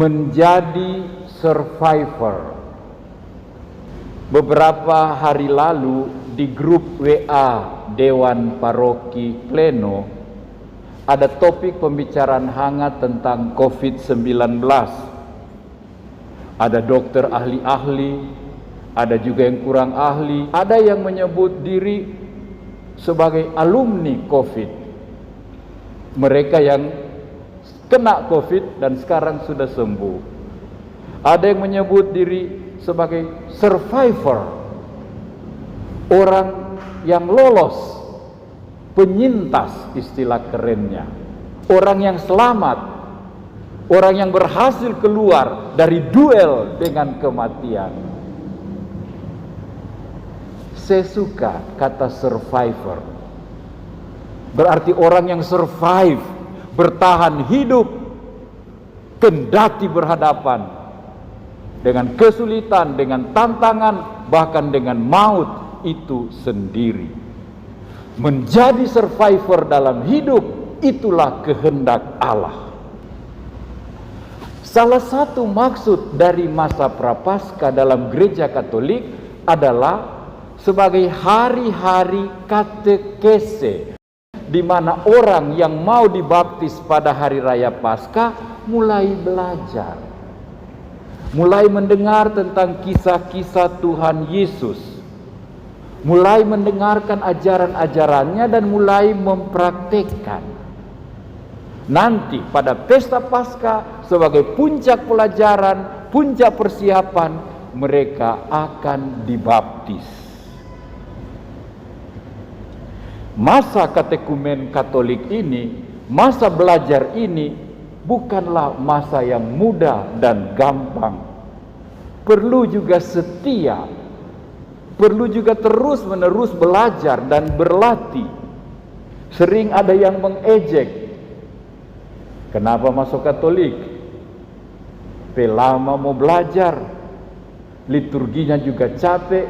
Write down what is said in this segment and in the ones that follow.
menjadi survivor. Beberapa hari lalu di grup WA Dewan Paroki Pleno ada topik pembicaraan hangat tentang COVID-19. Ada dokter ahli-ahli, ada juga yang kurang ahli, ada yang menyebut diri sebagai alumni COVID. Mereka yang kena COVID dan sekarang sudah sembuh. Ada yang menyebut diri sebagai survivor, orang yang lolos, penyintas istilah kerennya, orang yang selamat, orang yang berhasil keluar dari duel dengan kematian. Saya suka kata survivor, berarti orang yang survive, bertahan hidup, kendati berhadapan dengan kesulitan, dengan tantangan, bahkan dengan maut itu sendiri. Menjadi survivor dalam hidup, itulah kehendak Allah. Salah satu maksud dari masa Prapaskah dalam gereja Katolik adalah sebagai hari-hari katekese, di mana orang yang mau dibaptis pada hari raya Paskah mulai belajar, mulai mendengar tentang kisah-kisah Tuhan Yesus, mulai mendengarkan ajaran-ajarannya dan mulai mempraktekkan. Nanti pada pesta Paskah sebagai puncak pelajaran, puncak persiapan, mereka akan dibaptis. Masa katekumen Katolik ini, masa belajar ini bukanlah masa yang mudah dan gampang. Perlu juga setia, perlu juga terus-menerus belajar dan berlatih. Sering ada yang mengejek, kenapa masuk Katolik? Lama mau belajar, liturginya juga capek,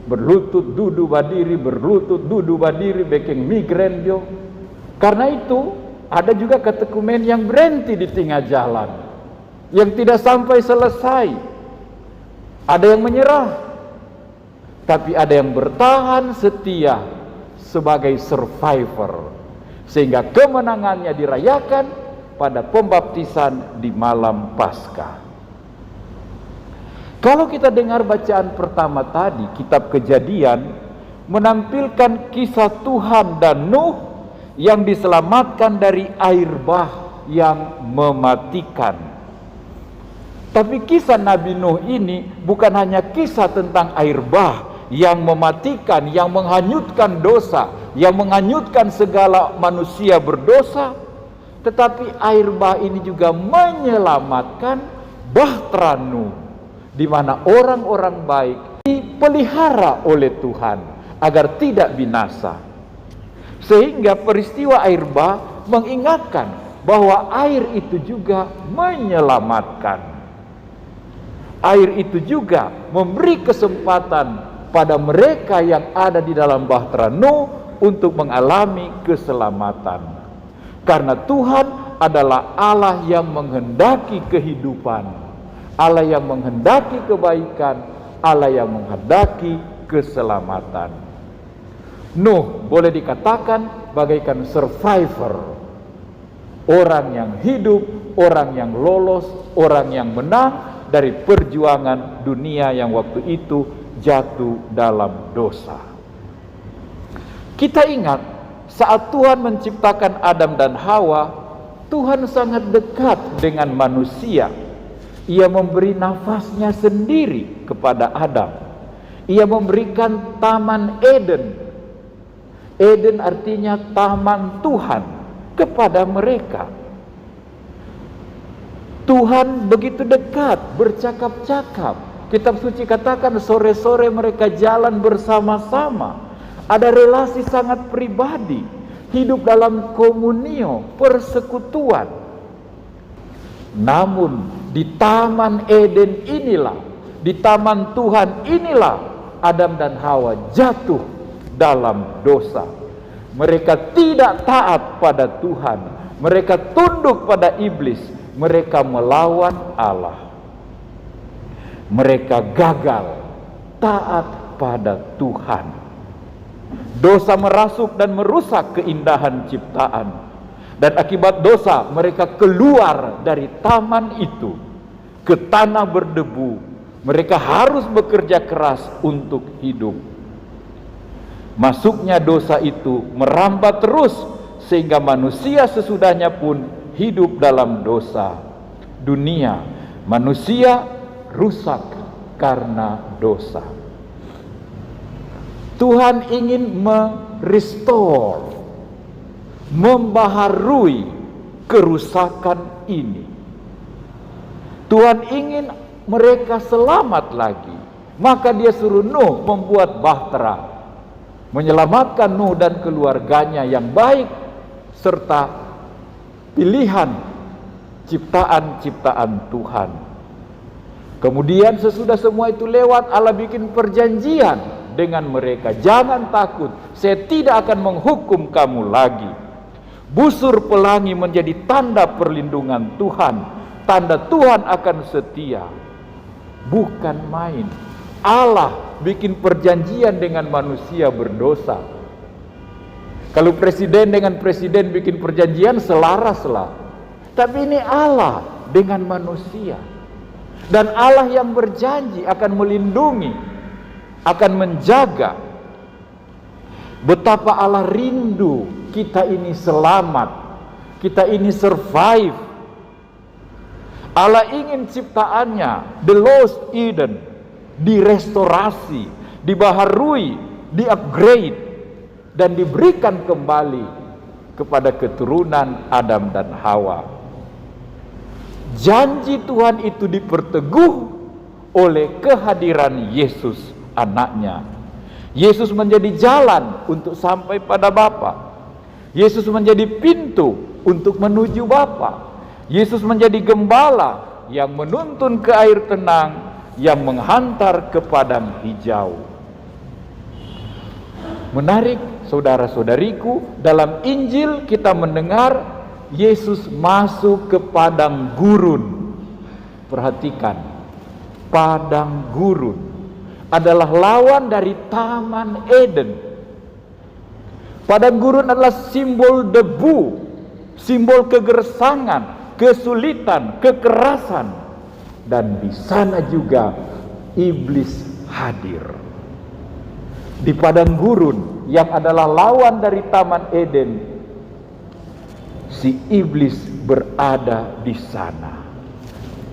berlutut dudu badiri, berlutut dudu badiri, bikin migren yo. Karena itu ada juga katekumen yang berhenti di tengah jalan, yang tidak sampai selesai. Ada yang menyerah, tapi ada yang bertahan setia sebagai survivor, sehingga kemenangannya dirayakan pada pembaptisan di malam Paskah. Kalau kita dengar bacaan pertama tadi, kitab Kejadian menampilkan kisah Tuhan dan Nuh yang diselamatkan dari air bah yang mematikan. Tapi kisah Nabi Nuh ini bukan hanya kisah tentang air bah yang mematikan, yang menghanyutkan dosa, yang menghanyutkan segala manusia berdosa, tetapi air bah ini juga menyelamatkan bahtera Nuh, di mana orang-orang baik dipelihara oleh Tuhan agar tidak binasa. Sehingga peristiwa air bah mengingatkan bahwa air itu juga menyelamatkan. Air itu juga memberi kesempatan pada mereka yang ada di dalam bahtera Nuh untuk mengalami keselamatan. Karena Tuhan adalah Allah yang menghendaki kehidupan, Allah yang menghendaki kebaikan, Allah yang menghendaki keselamatan. Nuh boleh dikatakan bagaikan survivor, orang yang hidup, orang yang lolos, orang yang menang dari perjuangan dunia yang waktu itu jatuh dalam dosa. Kita ingat saat Tuhan menciptakan Adam dan Hawa, Tuhan sangat dekat dengan manusia. Ia memberi nafasnya sendiri kepada Adam. Ia memberikan taman Eden. Eden artinya taman Tuhan kepada mereka. Tuhan begitu dekat, bercakap-cakap. Kitab suci katakan sore-sore mereka jalan bersama-sama. Ada relasi sangat pribadi, hidup dalam komunio, persekutuan. Namun di taman Eden inilah, di taman Tuhan inilah Adam dan Hawa jatuh dalam dosa. Mereka tidak taat pada Tuhan, mereka tunduk pada iblis, mereka melawan Allah. Mereka gagal taat pada Tuhan. Dosa merasuk dan merusak keindahan ciptaan. Dan akibat dosa mereka keluar dari taman itu ke tanah berdebu. Mereka harus bekerja keras untuk hidup. Masuknya dosa itu merambat terus sehingga manusia sesudahnya pun hidup dalam dosa. Dunia manusia rusak karena dosa. Tuhan ingin merestore, membaharui kerusakan ini. Tuhan ingin mereka selamat lagi. Maka dia suruh Nuh membuat bahtera, menyelamatkan Nuh dan keluarganya yang baik, serta pilihan ciptaan-ciptaan Tuhan. Kemudian sesudah semua itu lewat, Allah bikin perjanjian dengan mereka. Jangan takut, saya tidak akan menghukum kamu lagi. Busur pelangi menjadi tanda perlindungan Tuhan, tanda Tuhan akan setia. Bukan main. Allah bikin perjanjian dengan manusia berdosa. Kalau presiden dengan presiden bikin perjanjian, selaraslah. Tapi ini Allah dengan manusia. Dan Allah yang berjanji akan melindungi, akan menjaga. Betapa Allah rindu kita ini selamat, kita ini survive. Allah ingin ciptaannya, the lost Eden, direstorasi, dibaharui, di-upgrade, dan diberikan kembali kepada keturunan Adam dan Hawa. Janji Tuhan itu diperteguh oleh kehadiran Yesus anaknya. Yesus menjadi jalan untuk sampai pada Bapa. Yesus menjadi pintu untuk menuju Bapa. Yesus menjadi gembala yang menuntun ke air tenang, yang menghantar ke padang hijau. Menarik, saudara-saudariku, dalam Injil kita mendengar Yesus masuk ke padang gurun. Perhatikan, padang gurun adalah lawan dari Taman Eden. Padang gurun adalah simbol debu, simbol kegersangan, kesulitan, kekerasan. Dan di sana juga iblis hadir. Di padang gurun yang adalah lawan dari Taman Eden, si iblis berada di sana.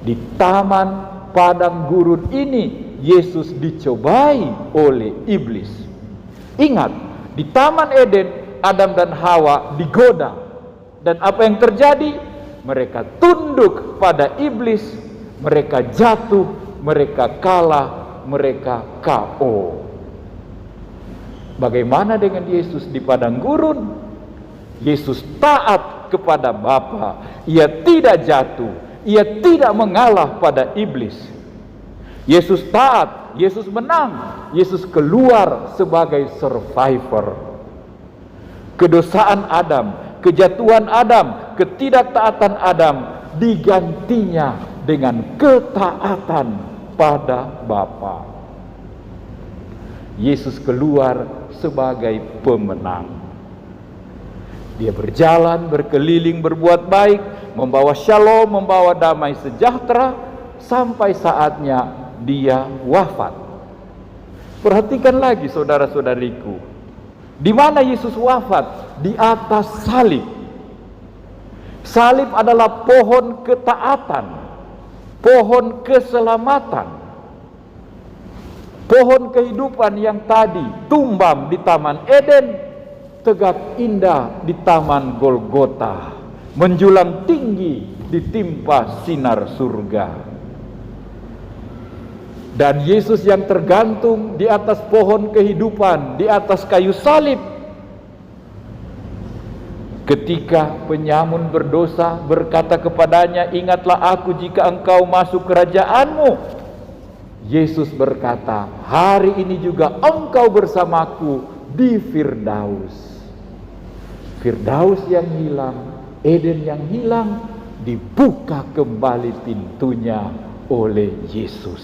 Di taman padang gurun ini Yesus dicobai oleh iblis. Ingat, di Taman Eden Adam dan Hawa digoda. Dan apa yang terjadi? Mereka tunduk pada iblis, mereka jatuh, mereka kalah, mereka KO. Bagaimana dengan Yesus di padang gurun? Yesus taat kepada Bapa. Ia tidak jatuh, ia tidak mengalah pada iblis. Yesus taat, Yesus menang, Yesus keluar sebagai survivor. Kedosaan Adam, kejatuhan Adam, ketidaktaatan Adam digantinya dengan ketaatan pada Bapa. Yesus keluar sebagai pemenang. Dia berjalan, berkeliling, berbuat baik, membawa shalom, membawa damai sejahtera, sampai saatnya dia wafat. Perhatikan lagi saudara-saudariku, di mana Yesus wafat? Di atas salib. Salib adalah pohon ketaatan, pohon keselamatan, pohon kehidupan yang tadi tumbang di Taman Eden, tegak indah di Taman Golgota, menjulang tinggi ditimpa sinar surga. Dan Yesus yang tergantung di atas pohon kehidupan, di atas kayu salib, ketika penyamun berdosa berkata kepadanya, "Ingatlah aku jika engkau masuk kerajaanmu." Yesus berkata, "Hari ini juga engkau bersamaku di Firdaus." Firdaus yang hilang, Eden yang hilang, dibuka kembali pintunya oleh Yesus.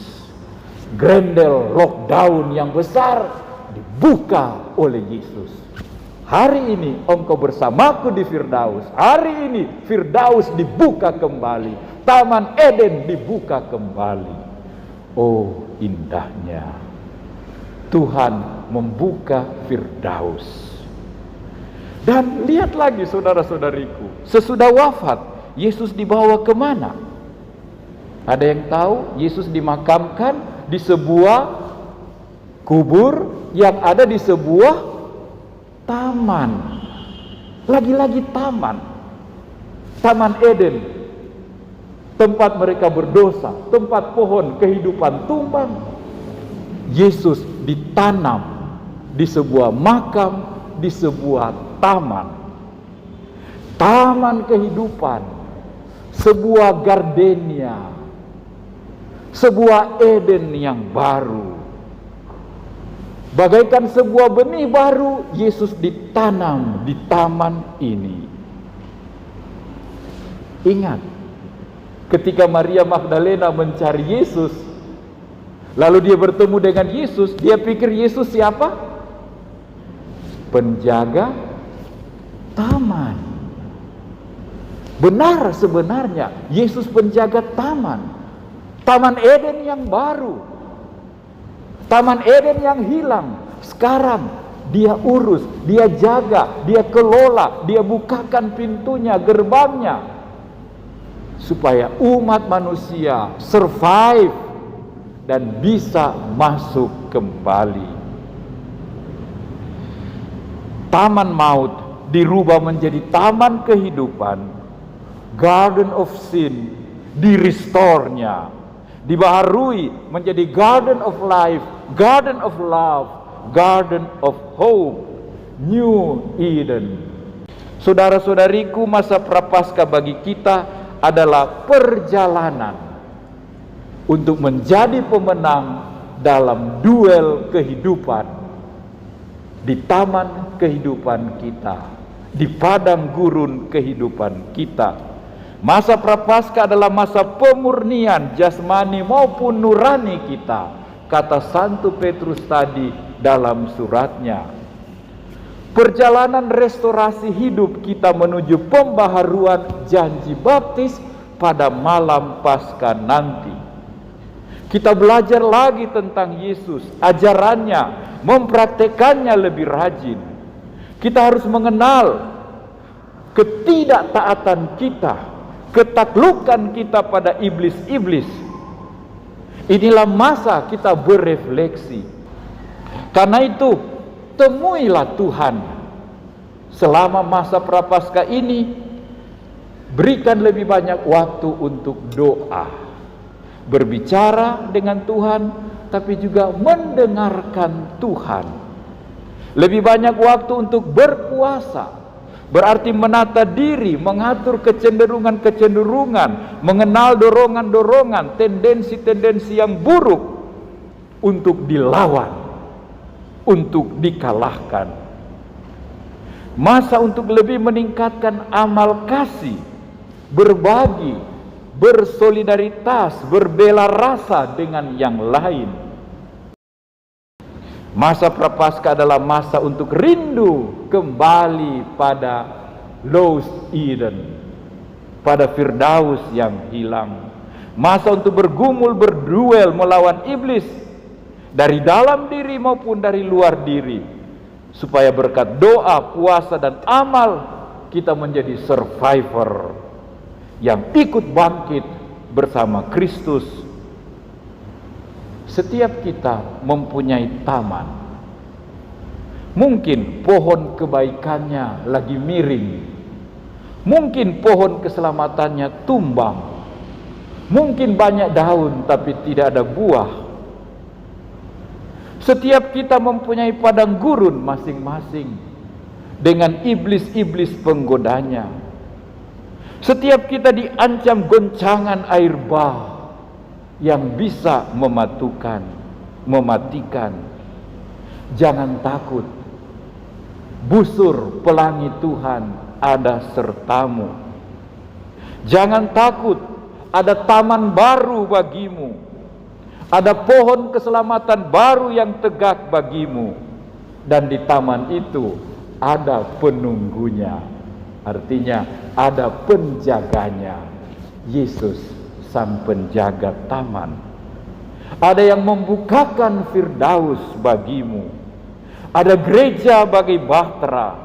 Grendel lockdown yang besar dibuka oleh Yesus. Hari ini engkau bersamaku di Firdaus. Hari ini Firdaus dibuka kembali. Taman Eden dibuka kembali. Oh, indahnya Tuhan membuka Firdaus. Dan lihat lagi saudara-saudariku, sesudah wafat Yesus dibawa kemana? Ada yang tahu? Yesus dimakamkan di sebuah kubur yang ada di sebuah taman. Lagi-lagi taman. Taman Eden. Tempat mereka berdosa, tempat pohon kehidupan tumbang. Yesus ditanam di sebuah makam, di sebuah taman. Taman kehidupan, sebuah gardenia, sebuah Eden yang baru. Bagaikan sebuah benih baru, Yesus ditanam di taman ini. Ingat, ketika Maria Magdalena mencari Yesus, lalu dia bertemu dengan Yesus, dia pikir Yesus siapa? Penjaga taman. Benar sebenarnya, Yesus penjaga taman. Taman Eden yang baru. Taman Eden yang hilang. Sekarang dia urus, dia jaga, dia kelola, dia bukakan pintunya, gerbangnya, supaya umat manusia survive dan bisa masuk kembali. Taman maut dirubah menjadi taman kehidupan. Garden of sin di-restore-nya, dibaharui menjadi garden of life, garden of love, garden of hope, new Eden. Saudara-saudariku, masa prapaskah bagi kita adalah perjalanan untuk menjadi pemenang dalam duel kehidupan di taman kehidupan kita, di padang gurun kehidupan kita. Masa prapaskah adalah masa pemurnian jasmani maupun nurani kita, kata Santo Petrus tadi dalam suratnya. Perjalanan restorasi hidup kita menuju pembaharuan janji baptis pada malam Paskah nanti. Kita belajar lagi tentang Yesus, ajarannya, mempraktekannya lebih rajin. Kita harus mengenal ketidaktaatan kita, ketaklukan kita pada iblis-iblis. Inilah masa kita berefleksi. Karena itu, temuilah Tuhan selama masa prapaskah ini. Berikan lebih banyak waktu untuk doa, berbicara dengan Tuhan, tapi juga mendengarkan Tuhan. Lebih banyak waktu untuk berpuasa, berarti menata diri, mengatur kecenderungan-kecenderungan, mengenal dorongan-dorongan, tendensi-tendensi yang buruk untuk dilawan, untuk dikalahkan. Masa untuk lebih meningkatkan amal kasih, berbagi, bersolidaritas, berbela rasa dengan yang lain. Masa prapaskah adalah masa untuk rindu kembali pada Lost Eden, pada Firdaus yang hilang. Masa untuk bergumul, berduel melawan iblis dari dalam diri maupun dari luar diri, supaya berkat doa, puasa dan amal kita menjadi survivor yang ikut bangkit bersama Kristus. Setiap kita mempunyai taman. Mungkin pohon kebaikannya lagi miring, mungkin pohon keselamatannya tumbang, mungkin banyak daun tapi tidak ada buah. Setiap kita mempunyai padang gurun masing-masing dengan iblis-iblis penggodanya. Setiap kita diancam goncangan air bah yang bisa mematikan. Jangan takut. Busur pelangi Tuhan ada sertamu. Jangan takut, ada taman baru bagimu. Ada pohon keselamatan baru yang tegak bagimu. Dan di taman itu ada penunggunya. Artinya ada penjaganya. Yesus sang penjaga taman. Ada yang membukakan Firdaus bagimu. Ada gereja bagi bahtera.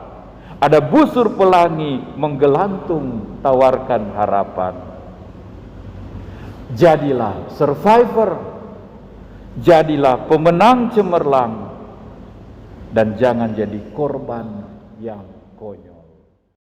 Ada busur pelangi menggelantung tawarkan harapan. Jadilah survivor. Jadilah pemenang cemerlang. Dan jangan jadi korban yang konyol.